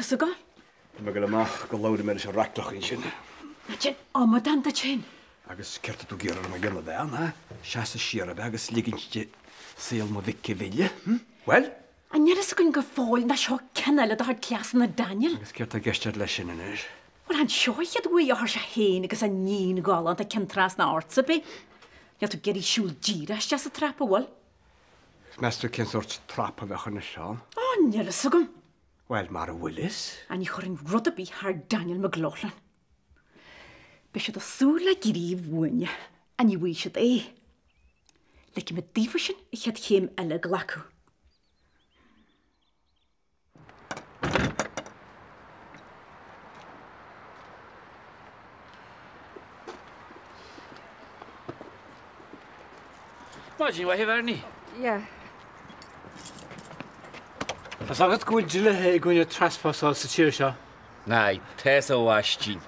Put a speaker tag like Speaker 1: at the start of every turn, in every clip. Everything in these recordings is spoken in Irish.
Speaker 1: sa gáil?
Speaker 2: Mae gael ymach go lawr yn sy'n raclach yn sy'n.
Speaker 1: Na tin amadan da tin.
Speaker 2: Agus certa tu gyr yn y gynnu dda, na? Sias y sir ab agus ligyn ti seil mo ddici fili. Wel?
Speaker 1: A nid ys gwyn gyffol na sio cennel y dod clias na Daniel.
Speaker 2: Agus certa gestiad lesin yn yr.
Speaker 1: Wel, han sio i adwy o hars a hen agus a nyn golan da centras na orts y bi. Ja, tu geri siwl gira jas y trap o wal.
Speaker 2: Mestr cyn sort trap o fech yn y sian.
Speaker 1: O, nid ys gwyn.
Speaker 2: Wel, mar o Willis.
Speaker 1: A ni chwrin rwyd y bi har Daniel McLaughlin. Bysio da sŵr la giri i fwynia. A ni wysiad e. Leki me difysyn i chad chym ele glacw.
Speaker 3: Imagine what you've ni.
Speaker 4: Yeah.
Speaker 3: As agad gwyl dile he gwyn y trespass o'r sy'n sio.
Speaker 5: Nai, tes o wasjin.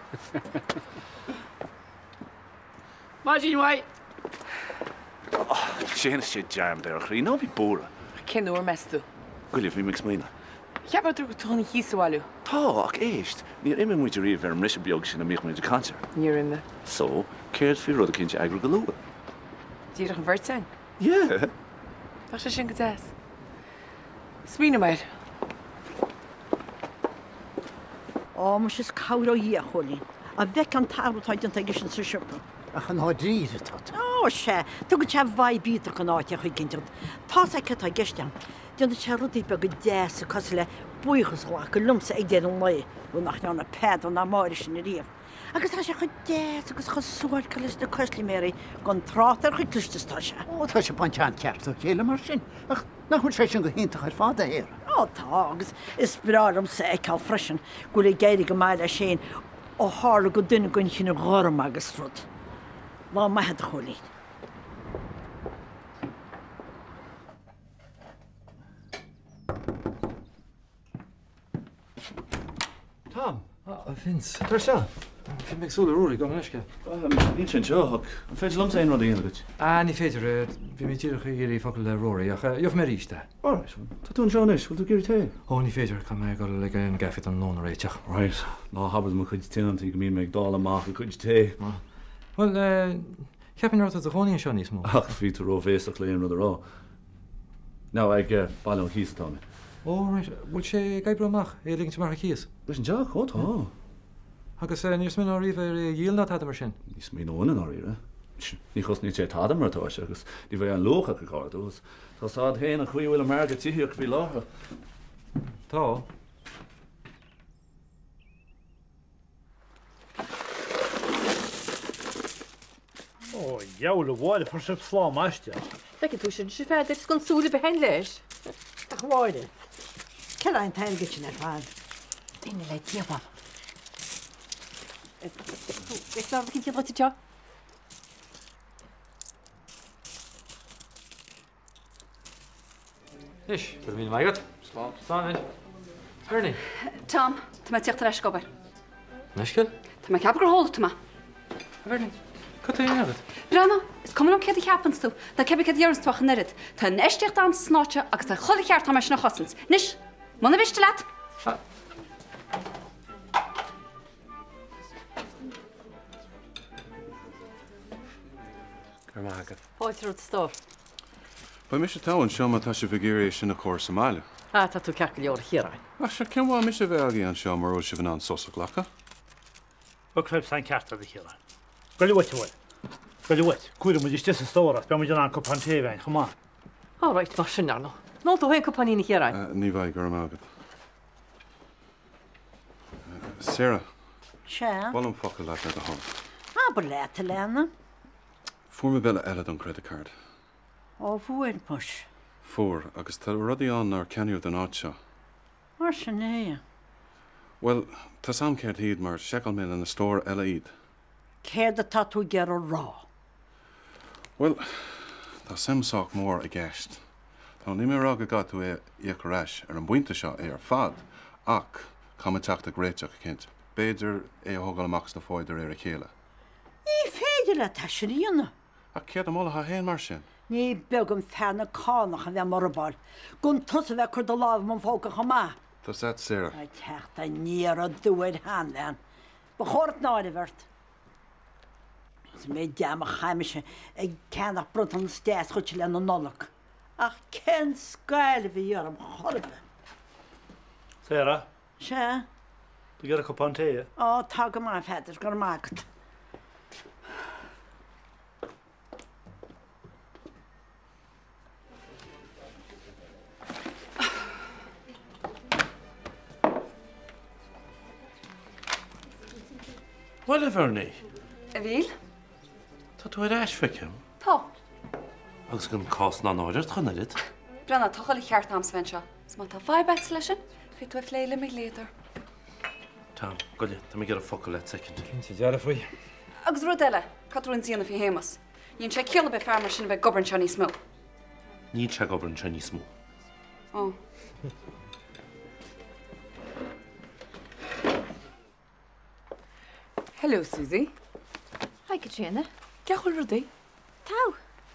Speaker 3: Imagine why.
Speaker 6: Sian is jam there, chri, no bi bora.
Speaker 4: Cyn o'r mestu.
Speaker 6: Gwylio fi mix mwyna.
Speaker 4: Ja, bod drwy toni hys o alw.
Speaker 6: Ta, ac eist, ni'r imyn mwy rif ar ymrys y biog sy'n ymych mwy dy cancer.
Speaker 4: Ni'r yma.
Speaker 6: So, ceird fi roedd y cynt agro galwa.
Speaker 4: Di'r yn fyrt sen?
Speaker 6: Yeah.
Speaker 4: Fach sy'n gydas. Sbyn yma'r.
Speaker 7: O, mwys ys cawr o i a chwlin. A fec an tarw taid yn tegis yn sy'n siwrpa.
Speaker 8: Ach yn hodrid y tot.
Speaker 7: O, se. Dwi'n gwybod fai byd o'ch yn oed i'ch o'i gyntod. Tas eich cytau gysdian. Dwi'n dweud siarad i beg y des y cos le bwychus o ac y lwms eich dyn yn lai. Wy'n ach ni'n y ped o'n amor eisiau ni rif. Agus tá sé chu des agus chu súir calis na cosli méri gon trátar chu clistas tá sé.
Speaker 8: O, tá sé pointán ceart o chéile mar sin. Ach, na chun sé sin go hinnta ar fáda héir.
Speaker 7: O, tá, agus is brarm sa ag cael frisin, gwle geiri go mael a sin o hála go dynna gwn chyn y gorm agus frwd. Lá ma had chwli.
Speaker 9: Tom, Vince. Daar staan. Vind ik zo de roer, ik kan niet
Speaker 6: Niet zijn joh, ik vind het zijn wat in het.
Speaker 9: Ah, niet verder. We met jullie hier fakkel de roer. Ja, je hoeft meer iets daar.
Speaker 6: Alright, dat doen zo niet. Wat doe je het?
Speaker 9: Oh, niet verder. Kan mij gaan lekker een gaffet aan non rate.
Speaker 6: Right. Nou, hebben we goed ten dat ik me met dollar maken, goed je
Speaker 9: Wel, ik heb inderdaad de gewoon in Johnny small.
Speaker 6: Ach, wie te roof is dat alleen maar er. Nou, ik ballen kies dan.
Speaker 9: Oh, right. Wil je kijken mag? Je links maar kies.
Speaker 6: Dat is een job, goed, oh.
Speaker 9: Agus níos min áíh díalna tá mar sin.
Speaker 6: Nís mí óna áíre. Ní chus ní sé tá martá agus ní bheith an locha go gáús. Táá héana a chuhfuil mar go tííoch bhí látha.
Speaker 9: Tá.
Speaker 3: O, jaule bháile for sib slá meiste.
Speaker 4: Lekin tú sin si feidir gon súla behain leis.
Speaker 7: Ach, bháide. Ceir ein tail gytsin ar fád.
Speaker 1: Dyn le diabab.
Speaker 4: Ik laat het je wat het ja.
Speaker 9: Is, dat is mij goed. Staan, hè? Ernie.
Speaker 10: Tom, tu ma tíocht eis gobar.
Speaker 9: Neskel?
Speaker 10: Tá ma ceapgur hóla tú ma.
Speaker 9: Ernie. Cad é agad?
Speaker 10: Brana, is cum am céad cheapans tú, tá cebh cad dhearras tuach an irid. Tá neisteocht am snáte agus tá chola cheart tá meis na chosans. Nis, mana biste leat?
Speaker 4: Poitrúd stof.
Speaker 11: Ba mis táin seomma tá se bhgéir sin na cóir Somália.
Speaker 4: Ah, tá tú ceach leor hiráin.
Speaker 11: A se cinhá mis a bheith an seo mar se bhan an sosa lecha?
Speaker 3: O cnib sain ceart a chéile. Gwylwyd ti wyd. Gwylwyd, cwyr mwyd ystis yn stóras, be mwyd yn an cwpan tefain, chwma.
Speaker 4: O, reit, mar sin arno. No, tú hen cwpan i'n hiráin.
Speaker 11: Ní bhaid gur mágad. Sarah.
Speaker 7: Se?
Speaker 11: Bhil an focail leat le a hon.
Speaker 7: Ah, bar leat a lena.
Speaker 11: Fuair me bile eile an credit card.
Speaker 7: O, fwyr pwys.
Speaker 11: Fuair, agus tá rudí an ar ceanniú den áit seo.
Speaker 7: Mar sin é.
Speaker 11: Well, tá sam céir híad mar secail mé in na stór eile iad.
Speaker 7: Céir a tá tú ger o rá.
Speaker 11: Well, tá simsach mór a gceist. Tá ní mé rag a gatú é iachreis ar an buinte seo é ar fad, ach cumteach a gréiteach a cinint. Béidir é thugáil amach na fáidir ar a chéile.
Speaker 7: Ní féidir le tá sin íonna.
Speaker 11: A céad am ha héan mar sin.
Speaker 7: Ní begum fena cánach a bheith marbal. Gun tus a bheith chuir do láh man fóca chumá.
Speaker 11: Does that, Sarah?
Speaker 7: I techt a níar a dúid hanlean. Bechort náide werd. As mé deam a chaimise ag cenach brot an stéas chut le an nolog. Ach ken sgaile fi ar am chorbe.
Speaker 3: Sarah,
Speaker 7: Se?
Speaker 3: du get a cup on tea?
Speaker 7: O, tag am a fedr gar magd.
Speaker 12: Well, Vernie,
Speaker 10: A bhíl?
Speaker 12: tá tú eis fecem?
Speaker 10: Tá.
Speaker 12: Agus gan cás ná áidir chuna dit?
Speaker 10: Brenna tá chola cheart am sven seo. Sma tá fáid bet lei sin, chu tú léile mé léidir.
Speaker 12: Tá, goile, tá mé gur a focail le second.
Speaker 9: Cinn deara faoi.
Speaker 10: Agus ru eile, catún síanana fi hémas. Íon sé ceala be fermar sin bheith gobarn seo níos mó.
Speaker 12: Ní se gobar an se níos mó.
Speaker 10: Ó.
Speaker 13: Hello, Susie.
Speaker 14: Hi, Katrina.
Speaker 13: Ceachil rudaí?
Speaker 14: Tá.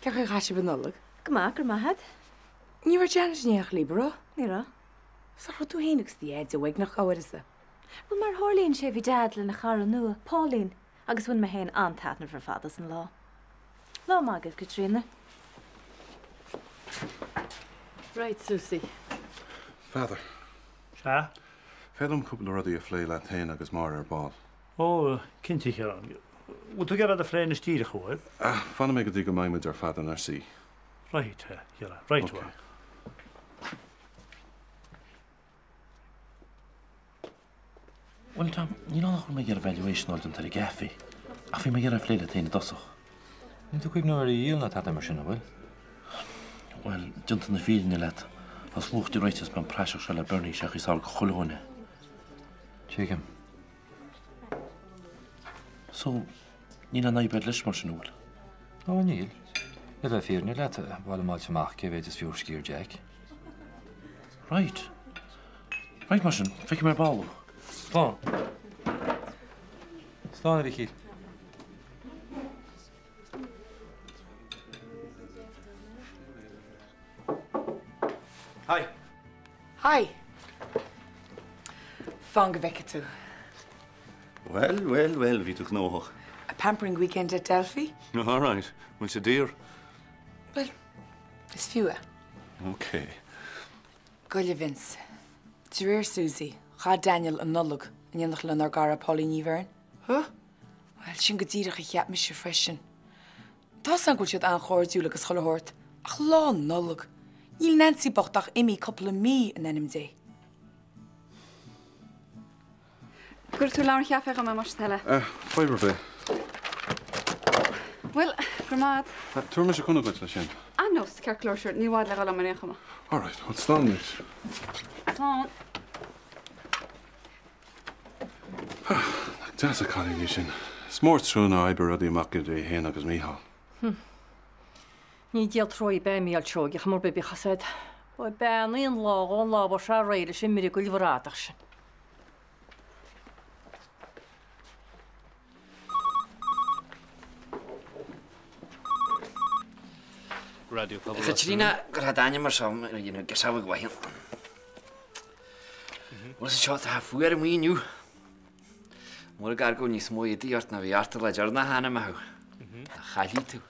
Speaker 13: Ceachil chaise bhnálag?
Speaker 14: Gymach ar mahad.
Speaker 13: Ní bhar deannis neach líbra?
Speaker 14: Ní ra.
Speaker 13: Sa chu tú héanagus tí éid a bhaig nach áhasa.
Speaker 14: Wel mar hálíonn sé bhí dad le na chara nua, Pauline, agus bhain me héin antatna for fadas an lá. Lá mágad, Katrina.
Speaker 4: Right, Susie.
Speaker 11: Father.
Speaker 3: Se?
Speaker 11: Fedum cúpla rudaí a phlé le tain agus mar ar ball.
Speaker 3: Ó, cinnti chearán. Bú tú gerad a phléin na stíre chuir?
Speaker 11: Fanna mé go dtí go maiimiid ar fadan ar sí.
Speaker 3: Right, chearán. Right,
Speaker 11: Okay.
Speaker 12: Well, Tom, ní nach mé gur evaluation áil an tar i gafi. A fi mé gur a phléile taine dosach.
Speaker 9: Ní tú cuiimh nóir í na tá mar sinna bhfuil?
Speaker 12: Well, dúnta na fíilne let. As lúchtí reitas ban preisach se le Bernie seach is áil go choilhóna.
Speaker 9: Tíigem.
Speaker 12: So, ní na naibed leis mar sin bhfuil.
Speaker 9: Ó, níl. Ní le fíorne le bhil máil semach ce bhéidir fiúr scír Jack.
Speaker 12: Right. Right, mar sin, feice mar ballú.
Speaker 9: Slán. Slán a bhí cíl.
Speaker 13: Hi. Hi. Fang bheice tú.
Speaker 15: Well, bhí tú gnóthach.
Speaker 13: A pampering weekend at Delphi?
Speaker 15: All right. Bhfuil sé dír?
Speaker 13: Well, is fiúa.
Speaker 15: Okay.
Speaker 13: Goile Vince. Tíir Susie, chá Daniel an nolog an dhéanach le ar gara Pauline Ivern.
Speaker 15: Huh?
Speaker 13: Well, sin go dtíireach I cheap me se freisin. Tá san go siad an chóirú agus cholathirt. Ach lá nolog. Níl Nancy bochtach imi couple mí an NMD.
Speaker 10: Gur tú lár cheafach am mar stelle.
Speaker 11: Fiber bit.
Speaker 10: Well, gramad.
Speaker 11: Tuair me se chuna goit le sin.
Speaker 10: Anos, cear clóisiir, ní bháid le gal am maréchama.
Speaker 11: All right, what's done this?
Speaker 10: Tá.
Speaker 11: That's a calling you sin. Smór trúna aibe rudí amach go dé héana agus míhall.
Speaker 4: Ní díal troi be míal trogi, chamor be bichased. Boi ben íon lágón lábar se réile sin mí go lhráach sin.
Speaker 5: Radio Katrina, gur daine mar sam ar dhéanú ge sabh ghain. Was seo a fuair am íniu. Mór gar go níos mó díart na bhíarta le dearna hána math. A chalí tú.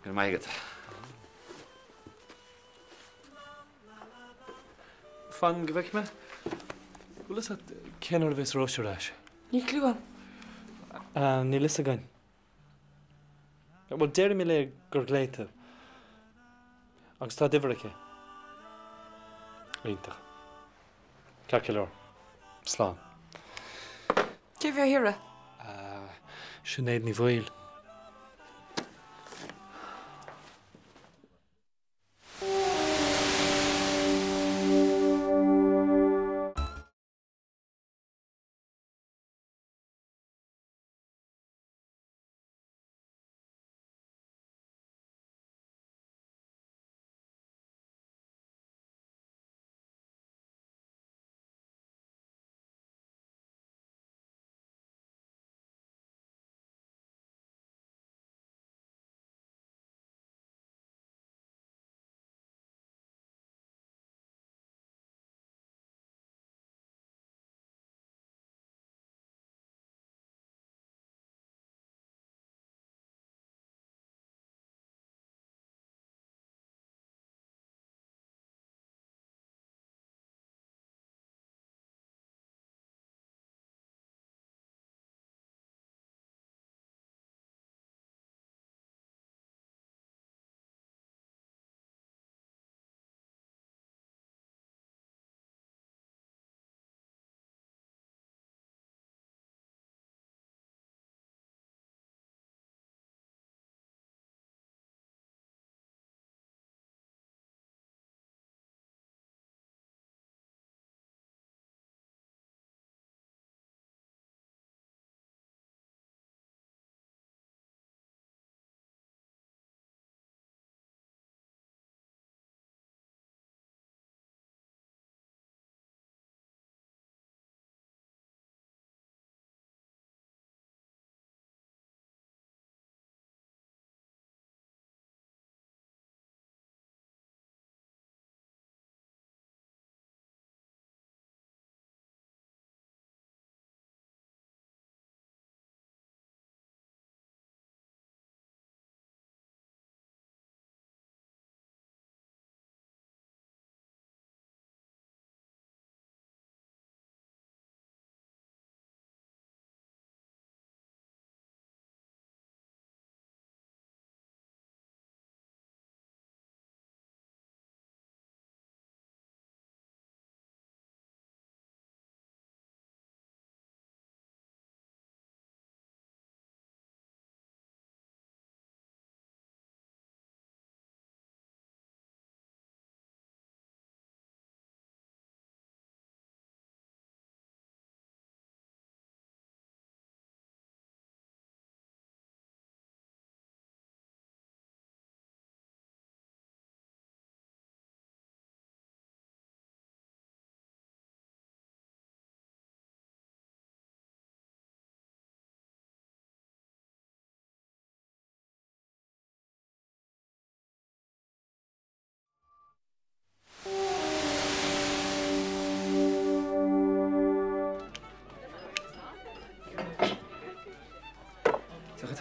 Speaker 5: Gur maigad.
Speaker 9: Fan go bheic me? Bhfuil is ceannar bhís róisiú leis?
Speaker 13: Ní clúam.
Speaker 9: Ní lis a gain. Well, déir mí le gur gléite. Agus tá difrice. Ítach. Ceir Slán.
Speaker 13: Cé bheith hire?
Speaker 9: Sinnéad ní bhil.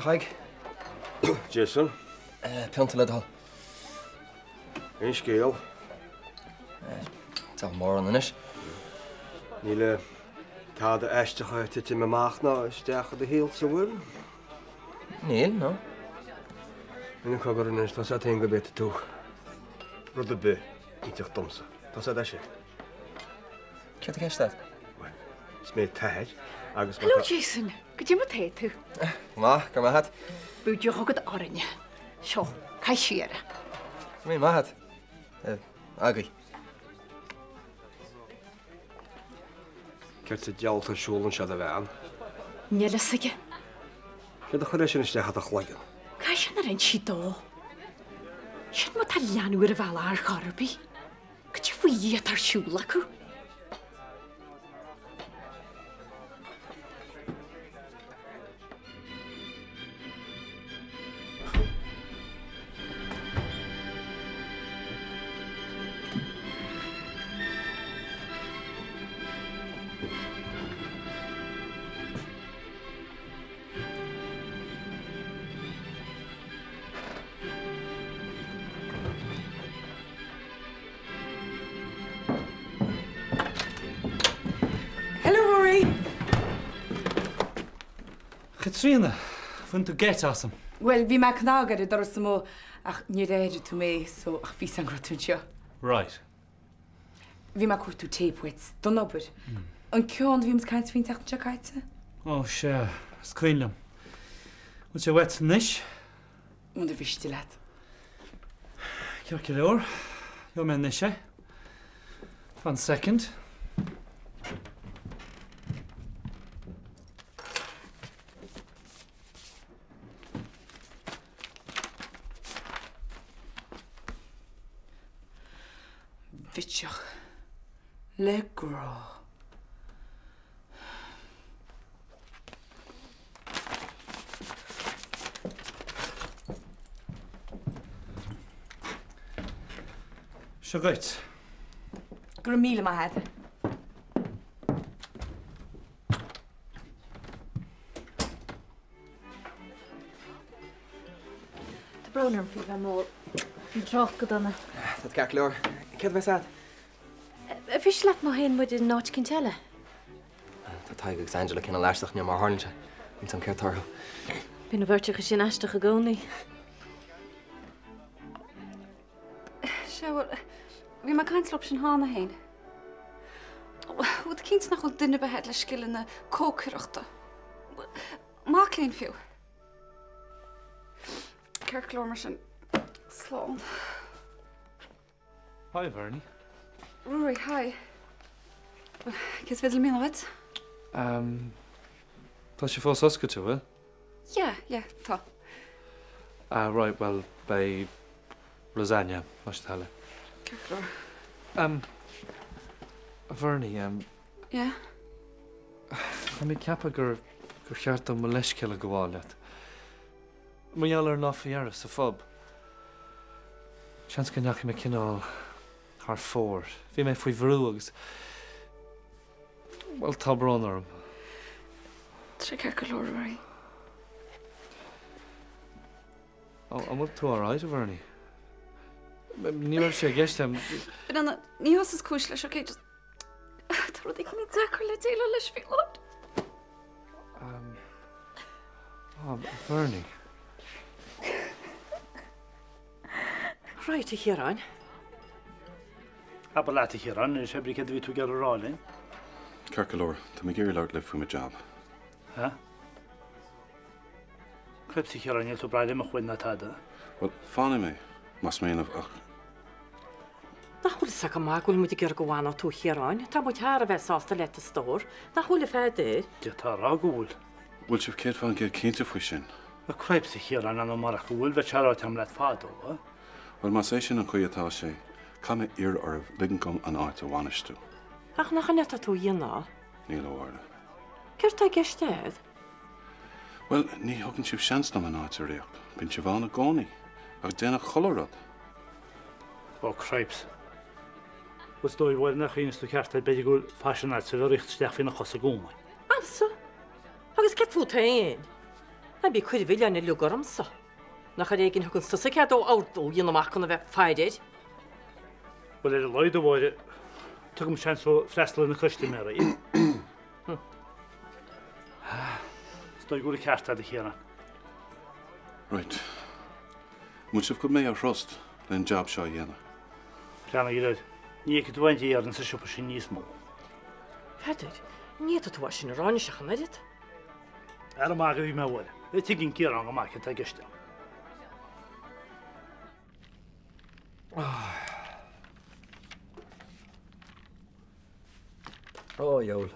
Speaker 16: Taig.
Speaker 2: Jason.
Speaker 16: Peanta le dal.
Speaker 2: Ein scéal.
Speaker 16: Tá mór an inis.
Speaker 2: Ní le tá a eistecha tite me máachna isteach a héal sa bhfuil?
Speaker 16: Níl, no.
Speaker 2: Ina cogur an is tá sa te go bit tú. Rud a bu íteach domsa. Tá sa sé.
Speaker 16: Ce a ceiste?
Speaker 2: Is mé taid agus
Speaker 1: Hello, Jason. Go dtí té tú?
Speaker 16: Má, gur maithad?
Speaker 1: Búidir thugad árinne. Seo, cai siar.
Speaker 16: Mí maithad. Agaí.
Speaker 2: Ceir sa dealtar siúlann se a bhean.
Speaker 1: Nelasige.
Speaker 2: Ceir a chuir sin isteach a chhlagan.
Speaker 1: Cai sin ar ein si dó. Sin má tá leanú ar a bhela ar charbí. Go tí faoí tar siúla acu.
Speaker 9: Katrina, fun tú get asam.
Speaker 13: Well, bhí me cnágad a doras mó ach ní réidir tú mé so ach bhí an grotúnseo.
Speaker 9: Right.
Speaker 13: Bhí me cuatú tapewaits, don obair. An ceann bhím caiint fín teach se caiite?
Speaker 9: Oh, sé, scuinlam. Moet je wet nish?
Speaker 13: Onder bhí stilet.
Speaker 9: Ceir go leor, jo men nish, eh? 1 second.
Speaker 13: Vitseach. Le grá.
Speaker 9: Seo gait.
Speaker 13: Gur míle má head.
Speaker 14: Tá brownar fi bheith mór. Bhí troch go donna.
Speaker 16: Tá ceart leor. Cead bheith sad?
Speaker 14: Bhí sleap má héin muid in náit cin teile.
Speaker 16: Tá taig agus Angela cinna leirteach ne mar hálinse. Bhín an ceart tartha.
Speaker 14: Bhí na bhirrteach sin eisteach a gcónaí.
Speaker 10: Seo, bhí mar caiintlop sin hána hain. Bhd cíns nach chuil duine behead le scilin na cócaireachta. Má cléin fiú. Ceirclór mar sin slán.
Speaker 9: Hi, Bernie.
Speaker 10: Rory, hi. Cys feddwl mi'n oed?
Speaker 9: Tá sé fós osca tú, eh?
Speaker 10: Yeah, tá.
Speaker 9: Right, well, by lasagna, mas tala.
Speaker 10: Ceirclór.
Speaker 9: Bernie,
Speaker 10: Yeah?
Speaker 9: Tá mi ceapa gur cheart am leisceile goháileat. Maiall ar náfiar sa fob. Seans go neach me cinál ar fór. Bhí mé faoi bhrú agus. Well, tá brán orm.
Speaker 10: Tre ceirclór, Rory.
Speaker 9: Am tú áráid, Bernie? Ní raibh sé gceistem.
Speaker 10: But anna, ní os is cúis leis, okay, just... Tá rud ag ní dacr le déile leis fi lod.
Speaker 9: Bernie.
Speaker 7: Right, ich hier rein.
Speaker 3: Aber laat ich hier an, is heb ik het weer together rolling.
Speaker 11: Kirkalor, tá mé géir leir le fu a job.
Speaker 3: Ha? Klep sich hier an, je to braide me chwyn na tada.
Speaker 11: Wel, fána mé, mas mé of ach.
Speaker 7: Na hwyl sa gama gwyl mwyd i gyr gwan o tŵ hier rein. Ta mwyd har a fe sásta let y stor. Na hwyl y fedy.
Speaker 3: Ja, ta ragúl.
Speaker 11: Wel, sif céad fan géir cínta fwy sin.
Speaker 3: A klep sich hier an marach gúl, ve charát am let fado, ha?
Speaker 11: Wel, mas é sin an chuiatá sé, Cam ir orh ligin an áit a bhainistú.
Speaker 7: Ach nach an net a tú dhéana?
Speaker 11: Níl óhharda.
Speaker 7: Ceir tá geistead?
Speaker 11: Well, ní thugann sibh seans am an áit a réocht. Bín si bhána gcónaí, ach déanana cholarad.
Speaker 3: O, cripes. Wys dwy fwyr na chi'n ystod cartau beth i gwyl ffasiynad sydd o'r eich steach fi'n achos y gwmai.
Speaker 7: Amsa? Agus get fwt ein?
Speaker 4: Na bí chuir bhile na lugaramsa. Na chu éigen thugann sa ceadú áú dionach chuna bheith feidir.
Speaker 3: Well er leid o bhide tugam sean so freistal na chuiste mé í. Stoi gúil ceartta a chéanana.
Speaker 11: Right. Much of good may trust then job seo dhéana.
Speaker 3: Ceanna iad. Ní go dhaintí ar an sa siúpa sin níos mó.
Speaker 4: Feidir, ní tú sin ráine seach an iad?
Speaker 3: Ar má go bhí me bhile. Le tu ginn cíar an go maice a giste.
Speaker 17: Ó, Joel.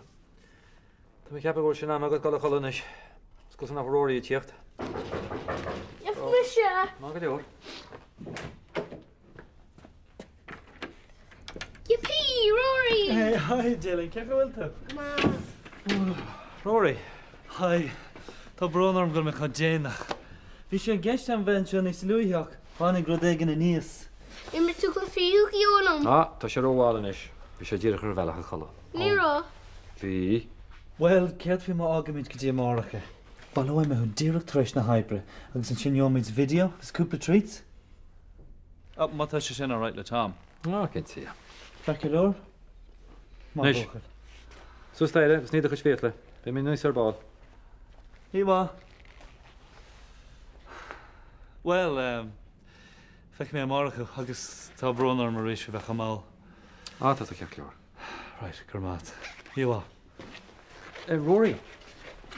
Speaker 17: Tá mé ceappa bhil sin am agad gola cholanis. Sgus an abhróí tíocht.
Speaker 18: Ifwisha.
Speaker 17: Má go leor.
Speaker 18: Yippee, Rory!
Speaker 9: Hey, hi, Dylan. Ceap bhfuil tú? Rory. Hi. Tá brónarm gur me chu déanach. Bhí sé gceist an bhain sin is luútheach. Tháinig rud éigen na níos.
Speaker 18: Imir tú go fiú gionam.
Speaker 17: Tá sé róháil is. Bhí sé ddíire chu bhealach a chola.
Speaker 18: Ní rá.
Speaker 17: Bhí.
Speaker 9: Well, cead fí má agamid go dtí máracha. Balóim me chun díreach treis na hybre, agus an sin joomid video, agus cúpla treats.
Speaker 6: Má tá sé sin a right le Tom.
Speaker 17: Cin si.
Speaker 9: Feicir leor?
Speaker 17: Nis. Sus taire, gus níad a chus fétle. Bé mí nuis ar báil.
Speaker 9: Híá. Well, feic mé máracha, agus tá brónar mar rééis bheith chamáil.
Speaker 17: Tá a ceap leor.
Speaker 9: Right, gur mát. Híá.
Speaker 17: Rory.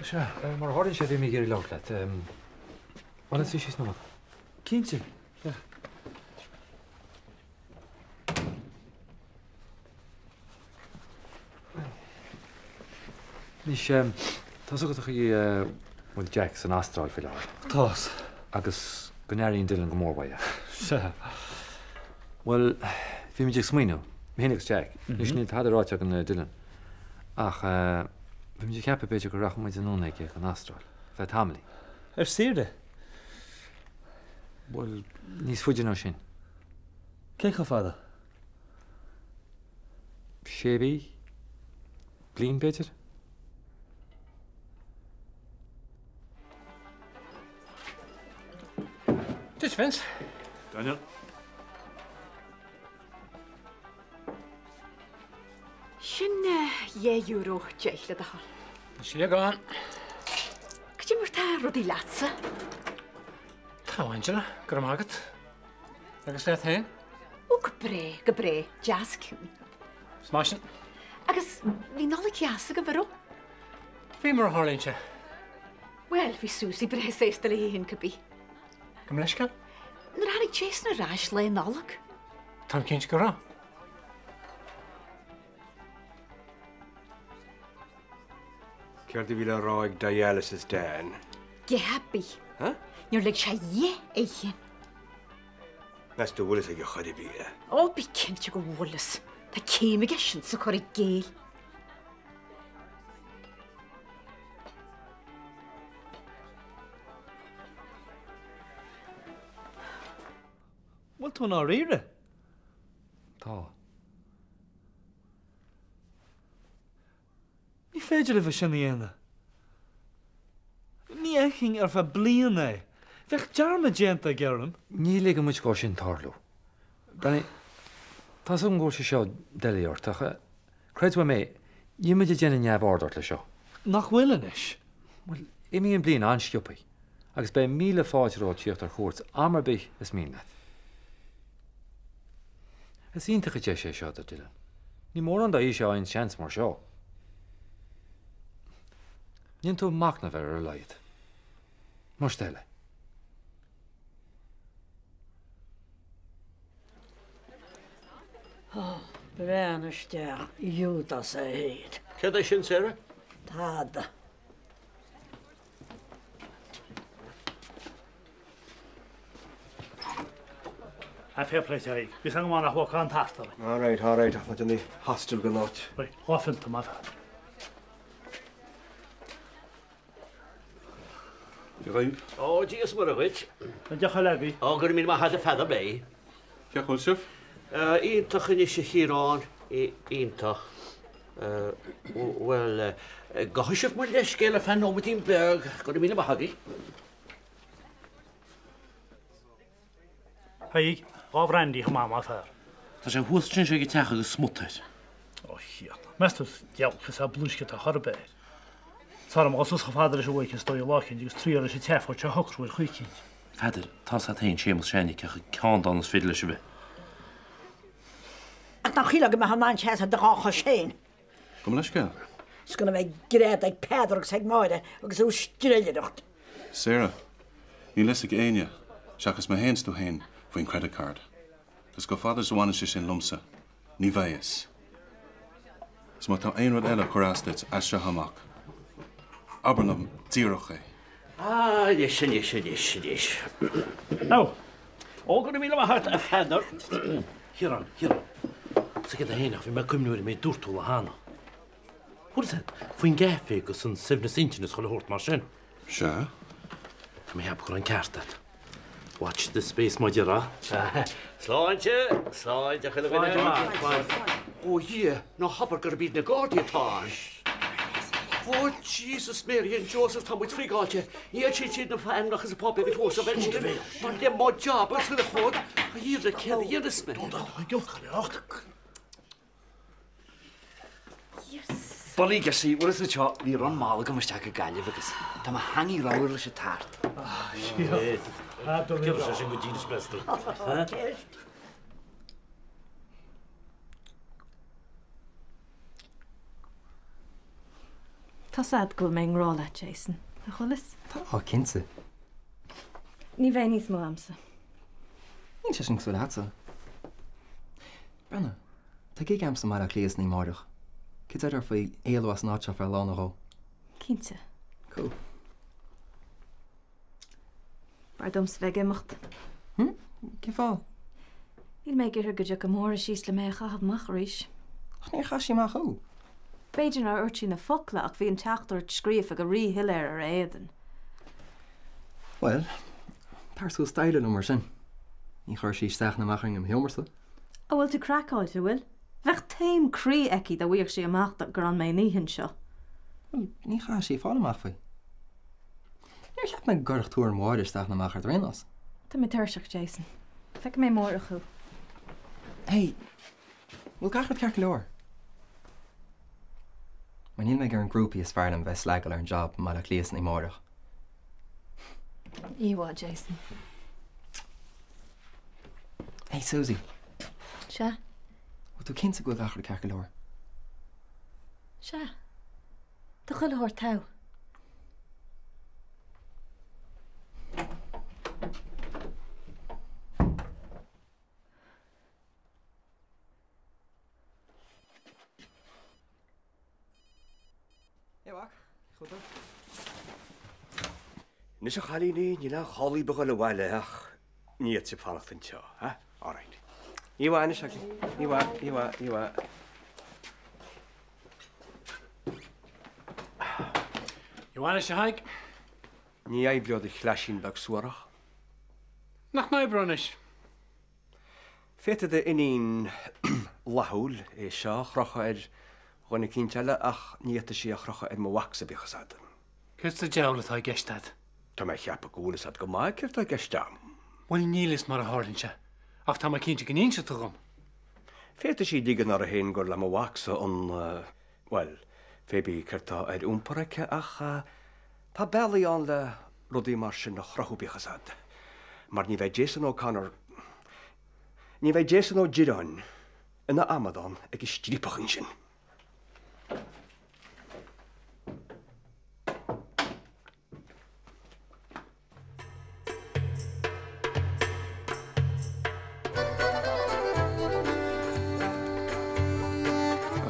Speaker 17: Se, mar háinn sé bhí mé géirí leir leat. Bhil sí sí nó?
Speaker 9: Cínte?
Speaker 17: Nís tá go í bhfuil Jack san astráil fi leir.
Speaker 9: Tás.
Speaker 17: Agus gonéiríon Dylan go mórhaide.
Speaker 9: Se.
Speaker 17: Well, bhí mé smuoinú, héanagus Jack. Nís ní hadiráteach an Dylan. Ach, bhí mé ceappa beidir go racha muid anúna ag an astráil. Bheith tamlaí.
Speaker 9: Siirde?
Speaker 17: Well, níos fuidir ná sin.
Speaker 9: Cé go fada?
Speaker 17: Sébí? Blin beidir?
Speaker 19: Dis Vince.
Speaker 3: Daniel.
Speaker 1: Sin €1 deich le a hall.
Speaker 19: Sí le gáin.
Speaker 1: Cydí mar tá rudí latsa?
Speaker 19: Tá Angela, gur mágad. Agus le hain?
Speaker 1: Ó, go bré, jazz cún.
Speaker 19: Smáisin?
Speaker 1: Agus bhí nála ceasa go bharú?
Speaker 19: Bhí mar hálíonn se.
Speaker 1: Well, bhí Susie bre sésta le hén cabí.
Speaker 19: Go leisce?
Speaker 1: Nar hanig chés na ráis le nálag.
Speaker 19: Tá cinint go rá.
Speaker 2: Ceirdi bhí le ráig dialysis Dan.
Speaker 1: Gehappy.
Speaker 2: Ha?
Speaker 1: Níor le se dhé é chin.
Speaker 2: Nes do bhlas ag choidir bí.
Speaker 1: Ó, bí cinnte go bhlas. Tá céime sin sa choir géal.
Speaker 9: Bhfuil tú ná riire?
Speaker 17: Tá.
Speaker 9: Ní féidir le bheith sin dhéana. Ní éching ar bheith blian é. Bheith dearma déanta gearm.
Speaker 17: Ní le go muid gá sin tarlú. Benny, tá an ggóir sé seo déíortacha. Creidh mé, dhiimiid déanana neamhádart le seo.
Speaker 9: Nach bhfuilan is?
Speaker 17: Well, imíon blian anstiúpaí, agus be 1000 fáidirrá tíocht ar chóirt amar bích is mína. Is iontacha dé sé seo a Dylan. Ní mór an í seo ein seans mar seo. Níon tú mac na bheith ar leiad. Mar stelle.
Speaker 7: Brennersteach Judas a héad.
Speaker 12: Cad é sin Sarah?
Speaker 7: Táda.
Speaker 3: A fair play to you. Bhí san bhána thuáán tastal.
Speaker 2: All right, ach na dynnu hostel go náit.
Speaker 3: Right, háfinn tá má fad.
Speaker 12: Ó, díos mar a bhuiid.
Speaker 3: Decha legaí.
Speaker 12: Ó, gur mí má had a fada bé.
Speaker 11: Ceachhfuil sih?
Speaker 12: Ítach in is sé chírán í ítach. Well, gahuisih mu leis céile fan nómatín beag go míle bahagaí.
Speaker 3: Haig, á brandí go má fear.
Speaker 12: Tá sé thuaistin sé go teach agus smúteid.
Speaker 3: Ó chiaad. Mestas deachchas a blúisce a charbéir. Sám os go fádar is bhhaid stoi lácinn agus trí sé teáil te horúil chuicinn.
Speaker 12: Feidir tá a taon sémas séna cecha ceán an fidle se bheith.
Speaker 7: Ach nach chiile go me hanáin sé a dácha sé.
Speaker 11: Go leis céil?
Speaker 7: S gona bheith gréad ag pedrach ag máide agus ú streileocht.
Speaker 11: Sarah, ní leis ag aine, seachas me héins tú hain faoin credit card. Gus go fadar zháine sé sin lumsa, ní bhéas. Is má tá aon rud eile chorástait eiste hamach. Abarnam tíoch é.
Speaker 12: Yes. No, ó go míle hart a feidir. Hiran. Sa a héanaach bhí me cumúir mé dúirtú a hána. Thuair faoin gafe go san 7 inches chola thuirt mar sin.
Speaker 11: Se?
Speaker 12: mé heb chu an ceartad. Watch the space má dearrá. Sláinte chuile ó dhé ná habbar gur bíd na gádaítá. Oh, Jesus, Mary and Joseph, Tom, with three got you. Here, she the fan, look as a pop every force of engine. But they're more jobbers with a foot. Here's a kill, you're the smith.
Speaker 3: You'll cut it out.
Speaker 5: Bonnie, you see, what is the chop? We run Malaga, must take a galley because I'm a hanging rower as a tart.
Speaker 12: Yes. Give us a good genius, Bristol.
Speaker 14: Tá sad go mé rála, Jason. A cholas?
Speaker 16: Tá cinse.
Speaker 14: Ní bheith níos mó amsa.
Speaker 16: Ní sé sin súil hatsa. Brenna, tá gé amsa mar a cléas ní máireach. Cid ar faoi éalhas náte fear lána rá.
Speaker 14: Cínte.
Speaker 16: Cool.
Speaker 14: Bar doms bheith imimecht.
Speaker 16: Cé fá?
Speaker 14: Íl mé gur go deach go mór síos le mé chahab mach ríis.
Speaker 16: Ach ní chaisi mar ó.
Speaker 14: Beidir na urtí na focla ach bhí an teachtar scríomh a go rí hiileir ar éan.
Speaker 16: Well, pársú staile nó mar sin. Ní chuir sí steach na maching am hiommarsa.
Speaker 14: Ó bhfuil tú crackáil tú bhfuil? Bheith taim crí eici do bhuiir sí amachta gur an mé níhann seo.
Speaker 16: Ní cha sí fáil amach faoi. Níor cheap me gurch túair máidir steach na machar rénas.
Speaker 14: Tá mé tuirseach, Jason. Feic mé mór a chu.
Speaker 16: Hey, bhfuil gachart ceart leor. Maar níl me gur an grúpi is fearr an bheith sleagal ar an job mar a clíos ní mórach.
Speaker 14: Íhá, Jason.
Speaker 16: Hey, Susie.
Speaker 14: Se?
Speaker 16: Bhfuil tú cinnte go gachar ceart leor?
Speaker 14: Se? Tá chuileóir tau.
Speaker 2: Nis a chalíní ní le cholí be go le bhile ach níiad sa fannacht an teo, ha? All right. Íhá nis a íhá.
Speaker 19: Johanna se haig?
Speaker 2: Ní ébliod I chleisín bag suarach.
Speaker 19: Nach mai bronis.
Speaker 2: Féta de inín lathúil é seo chrocha gona cínteile ach níiad sí a chrocha mo wax a bíchasad.
Speaker 19: Cys dy jawla tá gestad?
Speaker 2: Tá me cheap a gúnas at go mai ceir tá gestam.
Speaker 19: Wel nílis mar a hálinse. Ach tá ma cínte gnín se tugum.
Speaker 2: Féta sí digan ar a hén gur le mo wax an, well, fébi ceirtá úmparacha ach tá bealaí an le rudí mar sin na chrochú bíchasad. Mar ní bheith Jason O'Connor ní bheith Jason O'Giron ina Amadon ag is strípachan sin.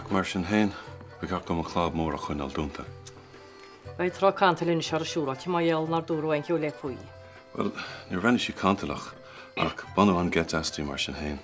Speaker 11: Mar sin hain, be gach go an chláb mór a chuinál dúnta.
Speaker 4: Bei tro cantalín se siúra, tí má dhéal nar dúró ein ciú le faoi.
Speaker 11: Well, níor bhaine sí cantalach ach banú an get astí mar sin hain.